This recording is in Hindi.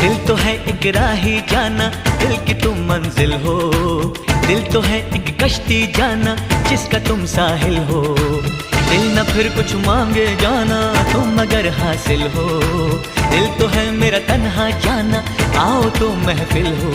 दिल तो है एक राही जाना, दिल की तुम मंजिल हो। दिल तो है एक कश्ती जाना, जिसका तुम साहिल हो। दिल न फिर कुछ मांगे जाना, तुम अगर हासिल हो। दिल तो है मेरा तन्हा जाना, आओ तो महफिल हो।